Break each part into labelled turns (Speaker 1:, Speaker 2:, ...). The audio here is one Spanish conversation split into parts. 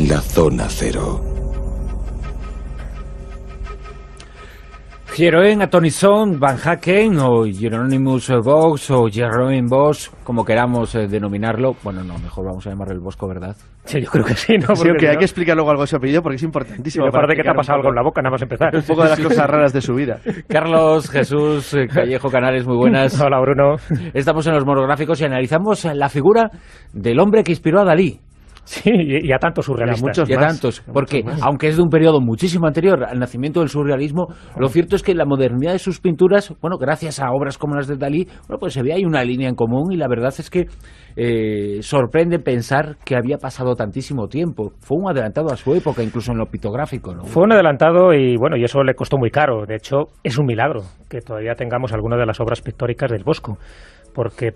Speaker 1: la zona cero.
Speaker 2: Jeroen Atonison, Van Haken o Hieronymus Vox o Jeroen Bosch, como queramos denominarlo. Bueno, no, mejor vamos a llamarle el Bosco, ¿verdad?
Speaker 3: Sí, yo creo que sí, ¿no?
Speaker 4: Sí, que hay que explicar luego algo de su apellido porque es importantísimo.
Speaker 3: Me parece que te ha pasado algo en la boca, nada más empezar.
Speaker 4: Un poco de las cosas raras de su vida.
Speaker 2: Carlos Jesús Callejo Canales, muy buenas.
Speaker 3: Hola, Bruno.
Speaker 2: Estamos en los monográficos y analizamos la figura del hombre que inspiró a Dalí.
Speaker 3: Sí, y a tantos surrealistas.
Speaker 2: Y a tantos, porque aunque es de un periodo muchísimo anterior al nacimiento del surrealismo, lo cierto es que la modernidad de sus pinturas, bueno, gracias a obras como las de Dalí, bueno, pues se ve ahí una línea en común y la verdad es que sorprende pensar que había pasado tantísimo tiempo. Fue un adelantado a su época, incluso en lo pictográfico, ¿no?
Speaker 3: Fue un adelantado y bueno, y eso le costó muy caro. De hecho, es un milagro que todavía tengamos algunas de las obras pictóricas del Bosco, porque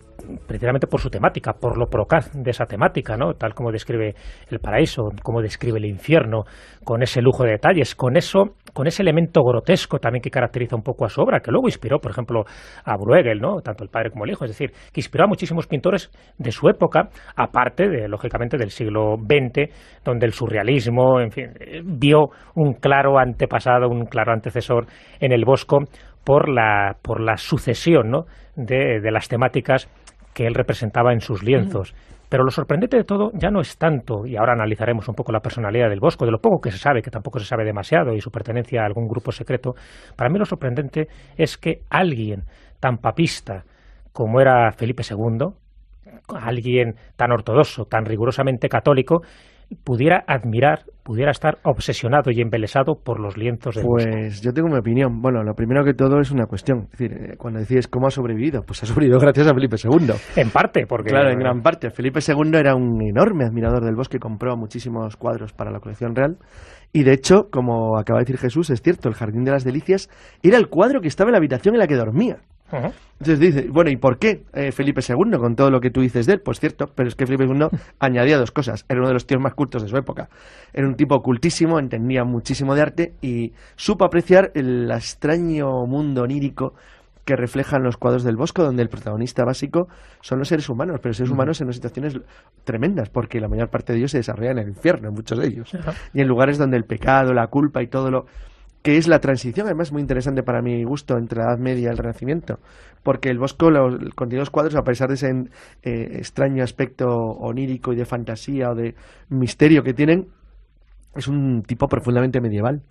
Speaker 3: precisamente por su temática, por lo procaz de esa temática, ¿no? Tal como describe el paraíso, como describe el infierno, con ese lujo de detalles, con ese elemento grotesco también que caracteriza un poco a su obra, que luego inspiró, por ejemplo, a Bruegel, ¿no? Tanto el padre como el hijo, es decir, que inspiró a muchísimos pintores de su época, aparte de, lógicamente, del siglo XX, donde el surrealismo, en fin, vio un claro antepasado, un claro antecesor en el Bosco por la sucesión, ¿no? de las temáticas que él representaba en sus lienzos. Pero lo sorprendente de todo ya no es tanto, y ahora analizaremos un poco la personalidad del Bosco, de lo poco que se sabe, que tampoco se sabe demasiado, y su pertenencia a algún grupo secreto. Para mí lo sorprendente es que alguien tan papista como era Felipe II, alguien tan ortodoxo, tan rigurosamente católico, pudiera admirar, pudiera estar obsesionado y embelesado por los lienzos del Bosco.
Speaker 4: Pues yo tengo mi opinión. Bueno, lo primero que todo es una cuestión. Es decir, cuando decides cómo ha sobrevivido, pues ha sobrevivido gracias a Felipe II.
Speaker 3: En parte, porque...
Speaker 4: Claro, en gran parte. Felipe II era un enorme admirador del Bosco y compró muchísimos cuadros para la colección real. Y de hecho, como acaba de decir Jesús, es cierto, el Jardín de las Delicias era el cuadro que estaba en la habitación en la que dormía. Entonces dice, bueno, ¿y por qué Felipe II con todo lo que tú dices de él? Pues cierto, pero es que Felipe II añadía dos cosas. Era uno de los tíos más cultos de su época. Era un tipo cultísimo, entendía muchísimo de arte y supo apreciar el extraño mundo onírico que reflejan los cuadros del Bosco, donde el protagonista básico son los seres humanos, pero seres humanos en unas situaciones tremendas, porque la mayor parte de ellos se desarrollan en el infierno, en muchos de ellos, y en lugares donde el pecado, la culpa y todo lo que es la transición, además muy interesante para mi gusto, entre la Edad Media y el Renacimiento, porque el Bosco contiene los cuadros, a pesar de ese extraño aspecto onírico y de fantasía o de misterio que tienen, es un tipo profundamente medieval.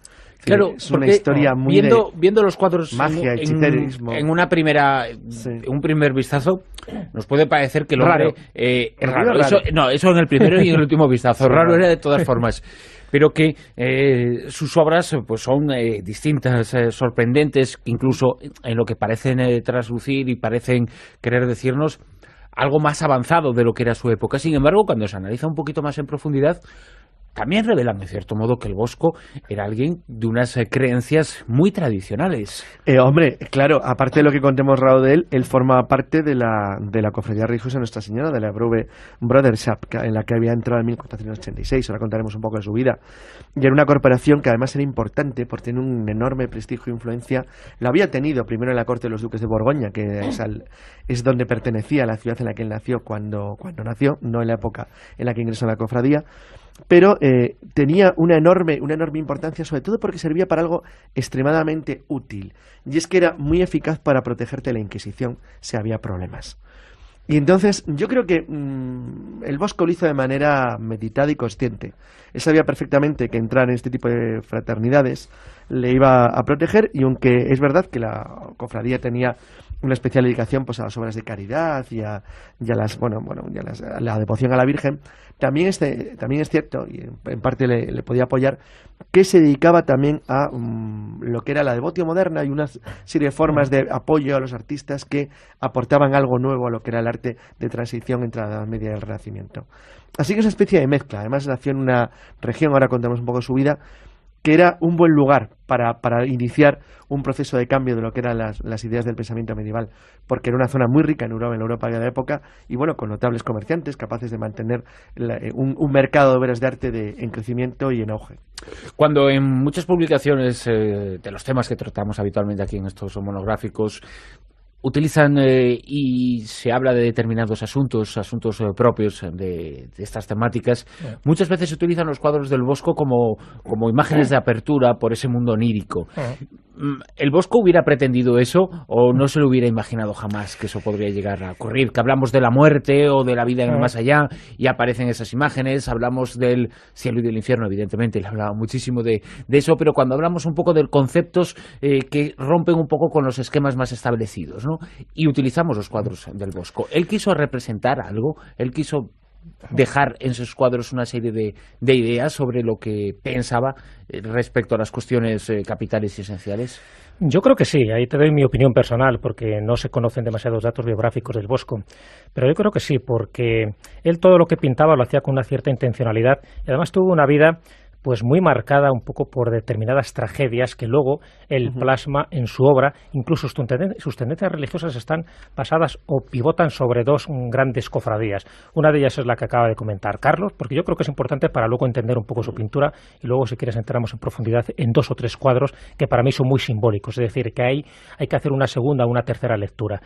Speaker 2: Claro,
Speaker 4: es una historia muy
Speaker 2: viendo los cuadros
Speaker 4: magia, hechicerismo.
Speaker 2: En una primera, un primer vistazo, nos puede parecer que el hombre
Speaker 4: raro.
Speaker 2: Eso en el primero y en el último vistazo. Raro era de todas formas. Pero que sus obras pues son distintas, sorprendentes, incluso en lo que parecen traslucir y parecen querer decirnos algo más avanzado de lo que era su época. Sin embargo, cuando se analiza un poquito más en profundidad, también revelan, de cierto modo, que el Bosco era alguien de unas creencias muy tradicionales.
Speaker 4: Hombre, claro, aparte de lo que contemos Raúl de él, él forma parte de la cofradía religiosa de Nuestra Señora, de la Brove Brodershap, en la que había entrado en 1486. Ahora contaremos un poco de su vida. Y era una corporación que además era importante porque tiene un enorme prestigio e influencia. Lo había tenido primero en la corte de los duques de Borgoña, que es donde pertenecía la ciudad en la que él nació cuando nació, no en la época en la que ingresó a la cofradía. Pero tenía una enorme importancia, sobre todo porque servía para algo extremadamente útil, y es que era muy eficaz para protegerte de la Inquisición si había problemas. Y entonces yo creo que el Bosco lo hizo de manera meditada y consciente. Él sabía perfectamente que entrar en este tipo de fraternidades le iba a proteger, y aunque es verdad que la cofradía tenía una especial dedicación pues a las obras de caridad y a la devoción a la Virgen, también es cierto, y en parte le podía apoyar, que se dedicaba también a lo que era la devotio moderna y una serie de formas de apoyo a los artistas que aportaban algo nuevo a lo que era el arte de transición entre la Edad Media y el Renacimiento. Así que es una especie de mezcla. Además nació en una región, ahora contamos un poco su vida, que era un buen lugar para iniciar un proceso de cambio de lo que eran las ideas del pensamiento medieval, porque era una zona muy rica en la Europa de la época, y bueno, con notables comerciantes capaces de mantener un mercado de obras de arte en crecimiento y en auge.
Speaker 2: Cuando en muchas publicaciones de los temas que tratamos habitualmente aquí en estos monográficos utilizan y se habla de determinados asuntos propios de estas temáticas. Muchas veces se utilizan los cuadros del Bosco como imágenes de apertura por ese mundo onírico. ¿El Bosco hubiera pretendido eso o no se lo hubiera imaginado jamás que eso podría llegar a ocurrir? Que hablamos de la muerte o de la vida en el más allá y aparecen esas imágenes, hablamos del cielo y del infierno, evidentemente, le hablaba muchísimo de eso, pero cuando hablamos un poco de conceptos que rompen un poco con los esquemas más establecidos, ¿no? Y utilizamos los cuadros del Bosco. Él quiso representar algo, él quiso dejar en sus cuadros una serie de ideas sobre lo que pensaba respecto a las cuestiones capitales y esenciales.
Speaker 3: Yo creo que sí, ahí te doy mi opinión personal, porque no se conocen demasiados datos biográficos del Bosco, pero yo creo que sí, porque él todo lo que pintaba lo hacía con una cierta intencionalidad y además tuvo una vida pues muy marcada un poco por determinadas tragedias que luego él plasma en su obra. Incluso sus tendencias religiosas están basadas o pivotan sobre dos grandes cofradías. Una de ellas es la que acaba de comentar Carlos, porque yo creo que es importante para luego entender un poco su pintura y luego, si quieres, entramos en profundidad en 2 o 3 cuadros que para mí son muy simbólicos, es decir, que hay que hacer una segunda o una tercera lectura.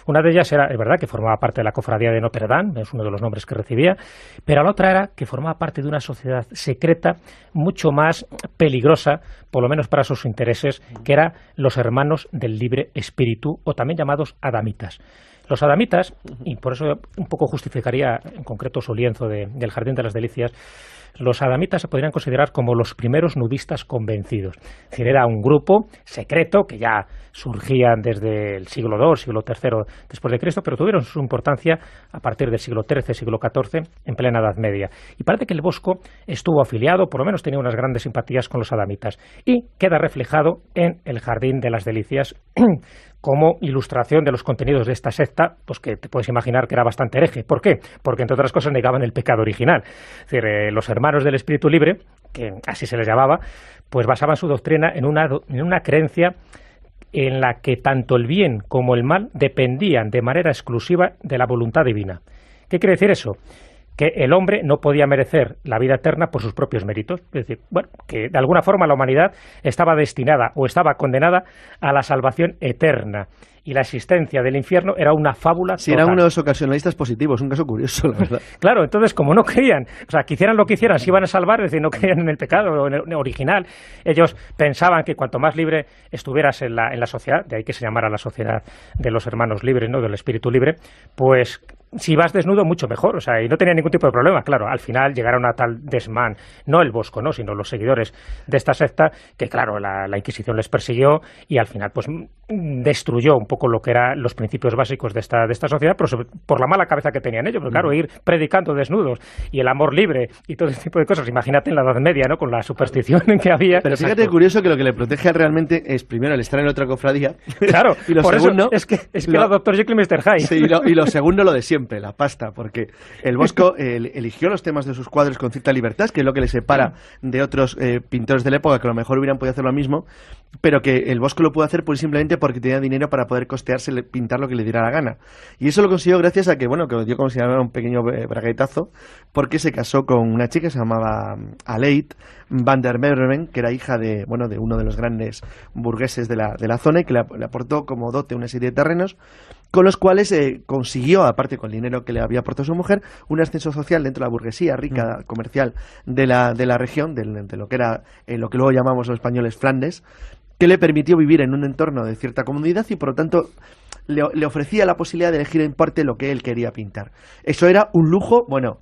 Speaker 3: Una de ellas era, es verdad, que formaba parte de la cofradía de Notre Dame, es uno de los nombres que recibía, pero la otra era que formaba parte de una sociedad secreta mucho más peligrosa, por lo menos para sus intereses, que eran los hermanos del libre espíritu, o también llamados adamitas. Los adamitas, y por eso un poco justificaría en concreto su lienzo del Jardín de las Delicias, los adamitas se podrían considerar como los primeros nudistas convencidos. Es decir, era un grupo secreto que ya surgían desde el siglo II, siglo III después de Cristo, pero tuvieron su importancia a partir del siglo XIII, siglo XIV, en plena Edad Media. Y parece que el Bosco estuvo afiliado, por lo menos tenía unas grandes simpatías con los adamitas, y queda reflejado en el Jardín de las Delicias como ilustración de los contenidos de esta secta, pues que te puedes imaginar que era bastante hereje. ¿Por qué? Porque, entre otras cosas, negaban el pecado original. Es decir, los hermanos del espíritu libre, que así se les llamaba, pues basaban su doctrina en una creencia en la que tanto el bien como el mal dependían de manera exclusiva de la voluntad divina. ¿Qué quiere decir eso? Que el hombre no podía merecer la vida eterna por sus propios méritos. Es decir, bueno, que de alguna forma la humanidad estaba destinada o estaba condenada a la salvación eterna. Y la existencia del infierno era una fábula total.
Speaker 4: Eran unos ocasionalistas positivos, un caso curioso, la verdad.
Speaker 3: Claro, entonces, como no creían, o sea, que hicieran lo que hicieran, se iban a salvar, es decir, no creían en el pecado o en el original. Ellos pensaban que cuanto más libre estuvieras en la sociedad, de ahí que se llamara la sociedad de los hermanos libres, ¿no?, del espíritu libre, pues si vas desnudo, mucho mejor, o sea, y no tenía ningún tipo de problema. Claro, al final llegaron a tal desmán, no el Bosco, ¿no?, sino los seguidores de esta secta, que claro, la Inquisición les persiguió y al final pues destruyó un poco lo que eran los principios básicos de esta sociedad, pero por la mala cabeza que tenían ellos, porque claro, ir predicando desnudos y el amor libre y todo ese tipo de cosas, imagínate en la Edad Media, ¿no?, con la superstición que había.
Speaker 4: Pero fíjate, curioso que lo que le protege realmente es primero el estar en otra cofradía.
Speaker 3: Claro,
Speaker 4: y lo
Speaker 3: por
Speaker 4: segundo,
Speaker 3: eso es que era Dr. Jekyll y Mr. Hyde.
Speaker 4: Sí, y lo segundo, lo de siempre, la pasta, porque el Bosco eligió los temas de sus cuadros con cierta libertad, que es lo que le separa de otros pintores de la época que a lo mejor hubieran podido hacer lo mismo, pero que el Bosco lo pudo hacer pues simplemente porque tenía dinero para poder costearse pintar lo que le diera la gana. Y eso lo consiguió gracias a que, bueno, que dio como se llamaba un pequeño braguetazo, porque se casó con una chica que se llamaba Aleid van der Merwen, que era hija de uno de los grandes burgueses de la zona, y que le aportó como dote una serie de terrenos, con los cuales consiguió, aparte con el dinero que le había aportado su mujer, un ascenso social dentro de la burguesía rica, comercial de la región, de lo que era lo que luego llamamos los españoles Flandes, que le permitió vivir en un entorno de cierta comodidad y por lo tanto le ofrecía la posibilidad de elegir en parte lo que él quería pintar. Eso era un lujo, bueno,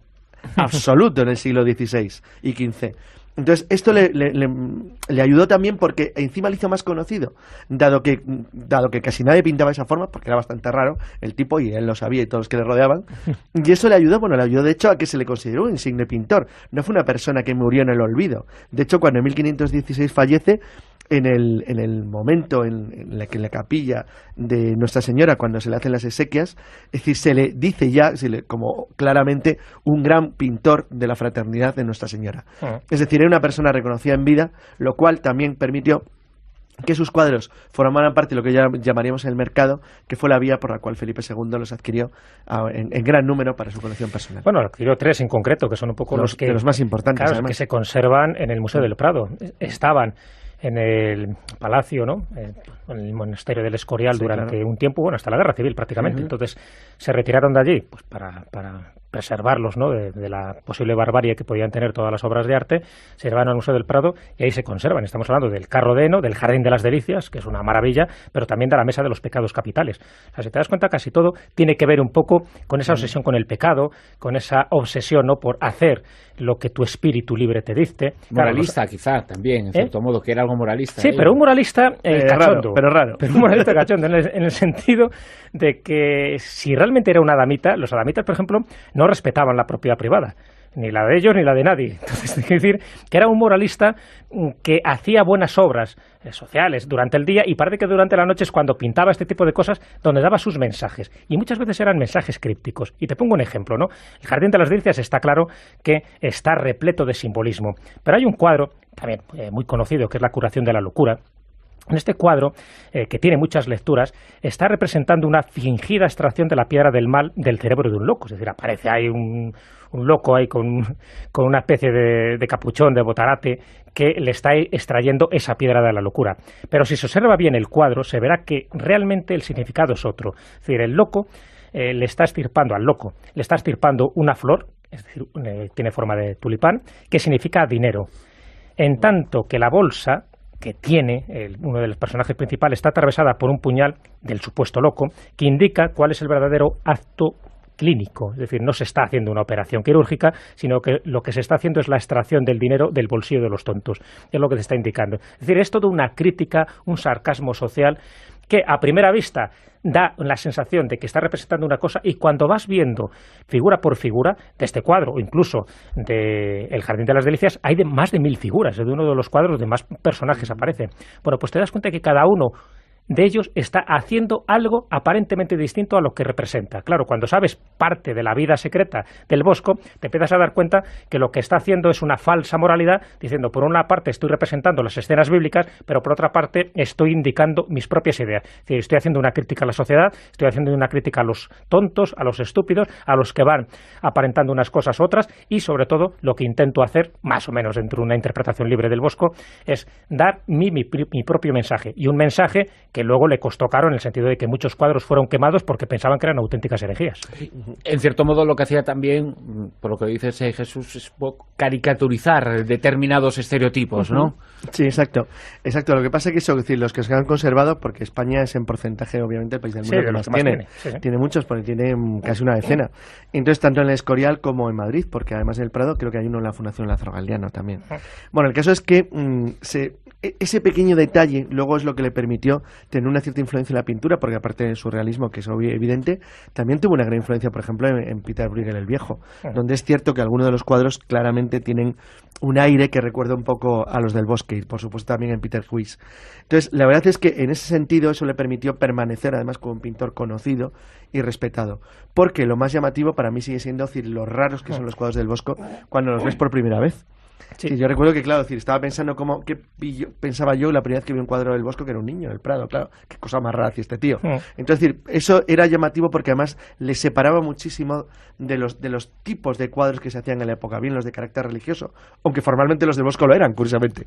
Speaker 4: absoluto en el siglo XVI y XV. Entonces, esto le ayudó también porque encima le hizo más conocido, dado que casi nadie pintaba de esa forma, porque era bastante raro el tipo, y él lo sabía y todos los que le rodeaban, y eso le ayudó de hecho a que se le consideró un insigne pintor. No fue una persona que murió en el olvido. De hecho, cuando en 1516 fallece, en el momento en la capilla de Nuestra Señora, cuando se le hacen las exequias, es decir, se le dice ya como claramente un gran pintor de la fraternidad de Nuestra Señora. Es decir, era una persona reconocida en vida, lo cual también permitió que sus cuadros formaran parte de lo que ya llamaríamos el mercado, que fue la vía por la cual Felipe II los adquirió en gran número para su colección personal.
Speaker 3: Bueno, adquirió 3 en concreto, que son un poco
Speaker 4: los más importantes,
Speaker 3: claro, que se conservan en el Museo del Prado. Estaban en el palacio, ¿no? En el monasterio del Escorial durante un tiempo, bueno, hasta la Guerra Civil prácticamente. Entonces se retiraron de allí pues para preservarlos, ¿no? de la posible barbarie que podían tener todas las obras de arte. Se llevaron al Museo del Prado y ahí se conservan. Estamos hablando del Carro de Heno, del Jardín de las Delicias, que es una maravilla, pero también de la Mesa de los Pecados Capitales. O sea, si te das cuenta, casi todo tiene que ver un poco con esa obsesión con el pecado, con esa obsesión, ¿no?, por hacer lo que tu espíritu libre te dicte.
Speaker 2: Moralista, claro, quizá, también, en cierto modo, que era algo moralista.
Speaker 3: Sí, pero un moralista cachondo.
Speaker 4: Raro.
Speaker 3: Pero un moralista cachondo, en el sentido de que si realmente era una adamita, los adamitas, por ejemplo, no respetaban la propiedad privada, ni la de ellos ni la de nadie. Entonces, hay que decir que era un moralista que hacía buenas obras sociales durante el día, y parece que durante la noche es cuando pintaba este tipo de cosas, donde daba sus mensajes, y muchas veces eran mensajes crípticos. Y te pongo un ejemplo, ¿no? El Jardín de las Delicias está claro que está repleto de simbolismo, pero hay un cuadro también muy conocido, que es La curación de la locura. En este cuadro, que tiene muchas lecturas, está representando una fingida extracción de la piedra del mal del cerebro de un loco. Es decir, aparece ahí un loco ahí con una especie de capuchón, de botarate, que le está extrayendo esa piedra de la locura. Pero si se observa bien el cuadro, se verá que realmente el significado es otro. Es decir, el loco le está extirpando una flor, es decir, tiene forma de tulipán, que significa dinero. En tanto que la bolsa que tiene uno de los personajes principales está atravesada por un puñal del supuesto loco, que indica cuál es el verdadero acto clínico. Es decir, no se está haciendo una operación quirúrgica, sino que lo que se está haciendo es la extracción del dinero del bolsillo de los tontos. Es lo que se está indicando. Es decir, es toda una crítica, un sarcasmo social que a primera vista da la sensación de que está representando una cosa, y cuando vas viendo figura por figura de este cuadro, o incluso de El Jardín de las Delicias, hay más de 1000 figuras, es de uno de los cuadros de más personajes aparecen. Bueno, pues te das cuenta que cada uno de ellos está haciendo algo aparentemente distinto a lo que representa. Claro, cuando sabes parte de la vida secreta del Bosco, te empiezas a dar cuenta que lo que está haciendo es una falsa moralidad, diciendo, por una parte estoy representando las escenas bíblicas, pero por otra parte estoy indicando mis propias ideas. Es decir, estoy haciendo una crítica a la sociedad, estoy haciendo una crítica a los tontos, a los estúpidos, a los que van aparentando unas cosas u otras, y sobre todo lo que intento hacer, más o menos dentro de una interpretación libre del Bosco, es dar mi propio mensaje, y un mensaje que luego le costó caro, en el sentido de que muchos cuadros fueron quemados porque pensaban que eran auténticas herejías.
Speaker 2: En cierto modo, lo que hacía también, por lo que dices, Jesús, es caricaturizar determinados estereotipos, ¿no?
Speaker 4: Sí, exacto. Lo que pasa es que eso, es decir, los que se han conservado, porque España es en porcentaje, obviamente, el país del mundo que más tiene. Tiene muchos, porque tiene casi una decena. Entonces, tanto en el Escorial como en Madrid, porque además en el Prado creo que hay uno en la Fundación Lázaro Galdiano también. Bueno, el caso es que ese pequeño detalle luego es lo que le permitió tener una cierta influencia en la pintura, porque aparte del surrealismo, que es evidente, también tuvo una gran influencia, por ejemplo, en Peter Bruegel el Viejo, donde es cierto que algunos de los cuadros claramente tienen un aire que recuerda un poco a los del Bosque, y por supuesto también en Peter Huygens. Entonces, la verdad es que en ese sentido eso le permitió permanecer además como un pintor conocido y respetado, porque lo más llamativo para mí sigue siendo decir los raros que son los cuadros del Bosco cuando los ves por primera vez. Sí. Y yo recuerdo que, claro, decir, estaba pensando pensaba yo la primera vez que vi un cuadro del Bosco, que era un niño del Prado, claro, qué cosa más rara hacía este tío. Entonces, decir, eso era llamativo porque además le separaba muchísimo de los tipos de cuadros que se hacían en la época, bien los de carácter religioso, aunque formalmente los del Bosco lo eran, curiosamente,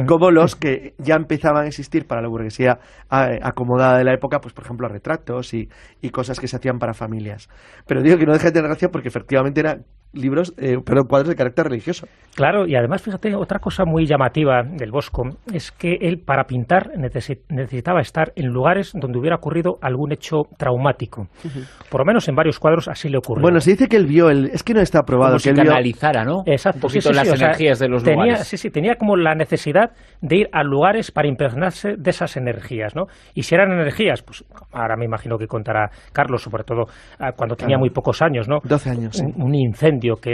Speaker 4: como los que ya empezaban a existir para la burguesía acomodada de la época, pues por ejemplo retratos y cosas que se hacían para familias. Pero digo que no deja de tener gracia porque efectivamente eran cuadros de carácter religioso.
Speaker 3: Claro, y además, fíjate, otra cosa muy llamativa del Bosco es que él, para pintar, necesitaba estar en lugares donde hubiera ocurrido algún hecho traumático. Por lo menos en varios cuadros así le ocurrió.
Speaker 4: Bueno, se dice que él vio, es que no está probado.
Speaker 2: Como
Speaker 4: que
Speaker 2: si canalizara, ¿no?
Speaker 3: Exacto.
Speaker 2: Un poquito las energías de los lugares.
Speaker 3: Sí, tenía como la necesidad de ir a lugares para impregnarse de esas energías, ¿no? Y si eran energías, pues ahora me imagino que contará Carlos, sobre todo cuando tenía muy pocos años, ¿no?
Speaker 4: 12 años, sí.
Speaker 3: Un incendio que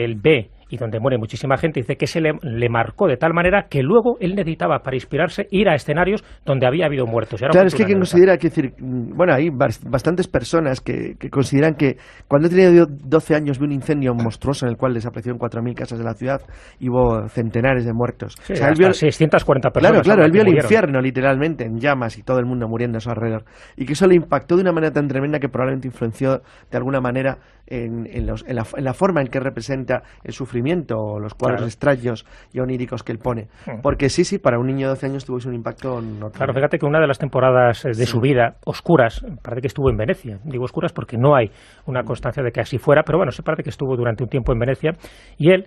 Speaker 3: él ve y donde muere muchísima gente, dice que se le marcó de tal manera que luego él necesitaba, para inspirarse, ir a escenarios donde había habido muertos.
Speaker 4: Claro, es que quien considera, bueno, hay bastantes personas que consideran que cuando he tenido 12 años vi un incendio monstruoso en el cual desaparecieron 4.000 casas de la ciudad y hubo centenares de muertos.
Speaker 3: Sí, o sea, él vio 640 personas.
Speaker 4: Claro, él vio el infierno literalmente en llamas y todo el mundo muriendo a su alrededor. Y que eso le impactó de una manera tan tremenda que probablemente influenció de alguna manera en la forma en que representa representa el sufrimiento o los cuadros extraños y oníricos que él pone. Porque sí, para un niño de 12 años tuvo un impacto notable.
Speaker 3: Claro, fíjate que una de las temporadas de su vida oscuras, parece que estuvo en Venecia. Digo oscuras porque no hay una constancia de que así fuera, pero bueno, se parece que estuvo durante un tiempo en Venecia. Y él,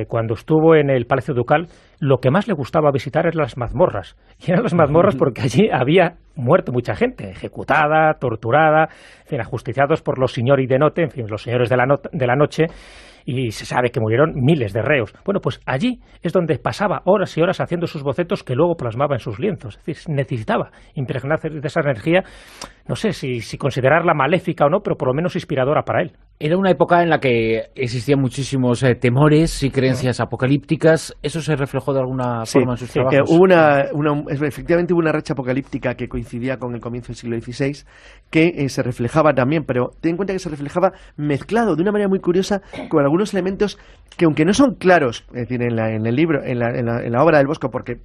Speaker 3: cuando estuvo en el Palacio Ducal, lo que más le gustaba visitar eran las mazmorras. Y eran las mazmorras porque allí había muerto mucha gente, ejecutada, torturada, en fin, ajusticiados por los signori de notte, en fin, los señores de la noche, y se sabe que murieron miles de reos. Bueno, pues allí es donde pasaba horas y horas haciendo sus bocetos que luego plasmaba en sus lienzos. Es decir, necesitaba impregnarse de esa energía, no sé si considerarla maléfica o no, pero por lo menos inspiradora para él.
Speaker 2: Era una época en la que existían muchísimos temores y creencias apocalípticas. ¿Eso se reflejó de alguna forma en sus trabajos?
Speaker 4: Efectivamente hubo una racha apocalíptica que coincidía con el comienzo del siglo XVI, que se reflejaba también, pero ten en cuenta que se reflejaba mezclado de una manera muy curiosa con algunos elementos que, aunque no son claros, es decir, en el libro, en la obra del Bosco, porque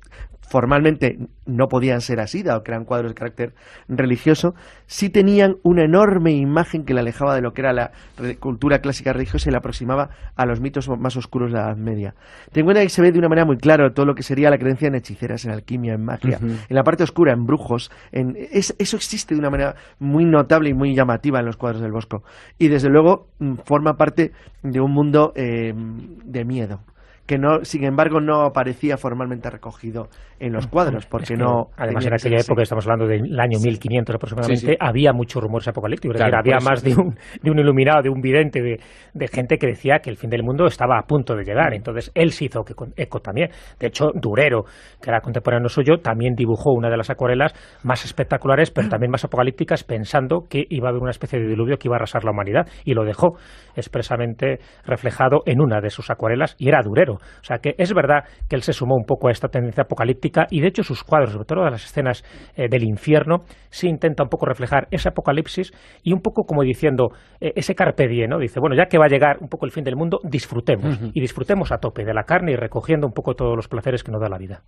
Speaker 4: formalmente no podían ser así, dado que eran cuadros de carácter religioso, sí tenían una enorme imagen que la alejaba de lo que era la cultura clásica religiosa y la aproximaba a los mitos más oscuros de la Edad Media. Ten en cuenta que se ve de una manera muy clara todo lo que sería la creencia en hechiceras, en alquimia, en magia, en la parte oscura, en brujos. Eso existe de una manera muy notable y muy llamativa en los cuadros del Bosco. Y desde luego forma parte de un mundo de miedo, que no, sin embargo, no aparecía formalmente recogido en los cuadros, porque no...
Speaker 3: Además, en aquella época, estamos hablando del año 1500 aproximadamente, había muchos rumores apocalípticos, claro, había más de un iluminado, de un vidente, de gente que decía que el fin del mundo estaba a punto de llegar. Entonces, él se hizo eco también. De hecho, Durero, que era contemporáneo suyo, también dibujó una de las acuarelas más espectaculares, pero también más apocalípticas, pensando que iba a haber una especie de diluvio que iba a arrasar la humanidad, y lo dejó expresamente reflejado en una de sus acuarelas, y era Durero. O sea que es verdad que él se sumó un poco a esta tendencia apocalíptica, y de hecho sus cuadros, sobre todo las escenas del infierno, sí intenta un poco reflejar ese apocalipsis y un poco como diciendo ese carpe diem, ¿no? Dice, bueno, ya que va a llegar un poco el fin del mundo, disfrutemos, y disfrutemos a tope de la carne y recogiendo un poco todos los placeres que nos da la vida.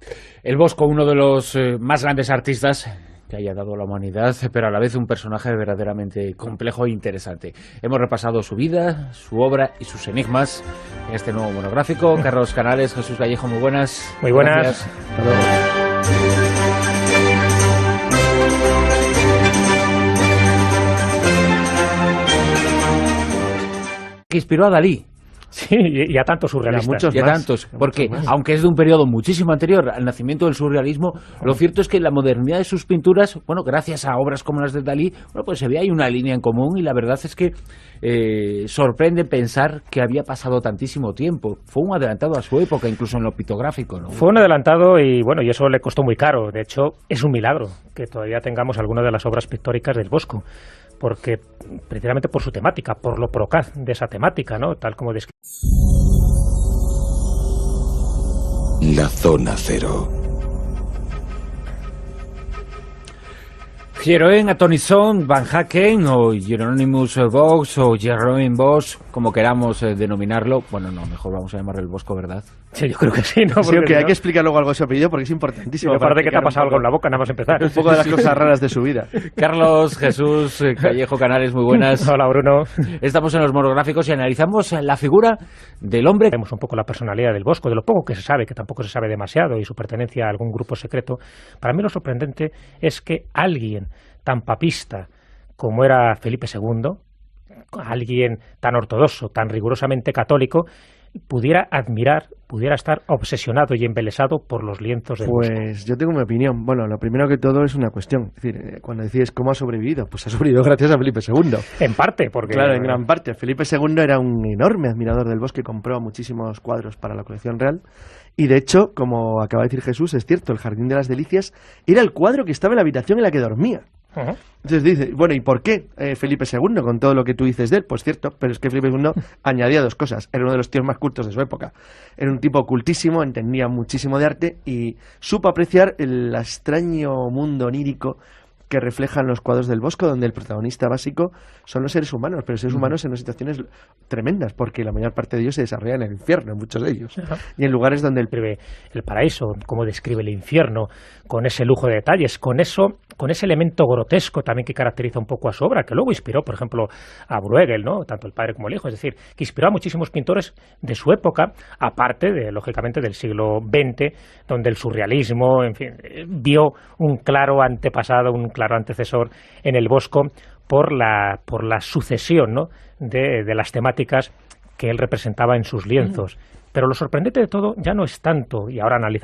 Speaker 2: El Bosco, uno de los más grandes artistas que haya dado la humanidad, pero a la vez un personaje verdaderamente complejo e interesante. Hemos repasado su vida, su obra y sus enigmas en este nuevo monográfico. Carlos Canales, Jesús Vallejo, muy buenas.
Speaker 3: Muy buenas.
Speaker 2: Que inspiró a Dalí.
Speaker 3: Sí, y a tantos surrealistas.
Speaker 2: Y a tantos, porque aunque es de un periodo muchísimo anterior al nacimiento del surrealismo, lo cierto es que la modernidad de sus pinturas, bueno, gracias a obras como las de Dalí, bueno, pues se ve ahí una línea en común, y la verdad es que sorprende pensar que había pasado tantísimo tiempo. Fue un adelantado a su época, incluso en lo pictográfico, ¿no?
Speaker 3: Fue un adelantado y bueno, y eso le costó muy caro. De hecho, es un milagro que todavía tengamos algunas de las obras pictóricas del Bosco, porque precisamente por su temática, por lo procaz de esa temática, ¿no? Tal como describe.
Speaker 1: La Zona Cero.
Speaker 2: Jeroen Atonison Van Haken, o Hieronymus Bosch, o Jeroen Bosch, como queramos denominarlo. Bueno, no, mejor vamos a llamarle el Bosco, ¿verdad?
Speaker 3: Sí, yo creo que sí, ¿no?
Speaker 4: Sí, hay que explicar luego algo de su apellido porque es importantísimo.
Speaker 3: Me parece que te ha pasado algo en la boca, nada más empezar.
Speaker 4: Un poco de las cosas raras de su vida.
Speaker 2: Carlos, Jesús, Vallejo Canales, muy buenas.
Speaker 3: Hola, Bruno.
Speaker 2: Estamos en los monográficos y analizamos la figura del hombre.
Speaker 3: Vemos un poco la personalidad del Bosco, de lo poco que se sabe, que tampoco se sabe demasiado, y su pertenencia a algún grupo secreto. Para mí lo sorprendente es que alguien tan papista como era Felipe II, alguien tan ortodoxo, tan rigurosamente católico, pudiera admirar, pudiera estar obsesionado y embelesado por los lienzos del Bosco.
Speaker 4: Pues yo tengo mi opinión. Bueno, lo primero que todo es una cuestión. Es decir, cuando decides cómo ha sobrevivido, pues ha sobrevivido gracias a Felipe II.
Speaker 3: En parte, porque...
Speaker 4: Claro, en gran parte. Felipe II era un enorme admirador del Bosco y compró muchísimos cuadros para la colección real. Y de hecho, como acaba de decir Jesús, es cierto, el Jardín de las Delicias era el cuadro que estaba en la habitación en la que dormía. Entonces dice, bueno, ¿y por qué Felipe II, con todo lo que tú dices de él? Pues cierto, pero es que Felipe II añadía dos cosas. Era uno de los tíos más cultos de su época. Era un tipo cultísimo, entendía muchísimo de arte y supo apreciar el extraño mundo onírico que reflejan los cuadros del Bosco, donde el protagonista básico son los seres humanos, pero seres humanos en unas situaciones tremendas, porque la mayor parte de ellos se desarrolla en el infierno, en muchos de ellos, y en lugares donde
Speaker 3: el paraíso, cómo describe el infierno, con ese lujo de detalles, con ese elemento grotesco también que caracteriza un poco a su obra, que luego inspiró, por ejemplo, a Bruegel, ¿no? Tanto el padre como el hijo, es decir, que inspiró a muchísimos pintores de su época, aparte lógicamente del siglo XX, donde el surrealismo, en fin, vio un claro antepasado, un claro antecesor en el Bosco por la sucesión, ¿no? de las temáticas que él representaba en sus lienzos. Pero lo sorprendente de todo ya no es tanto, y ahora analizaremos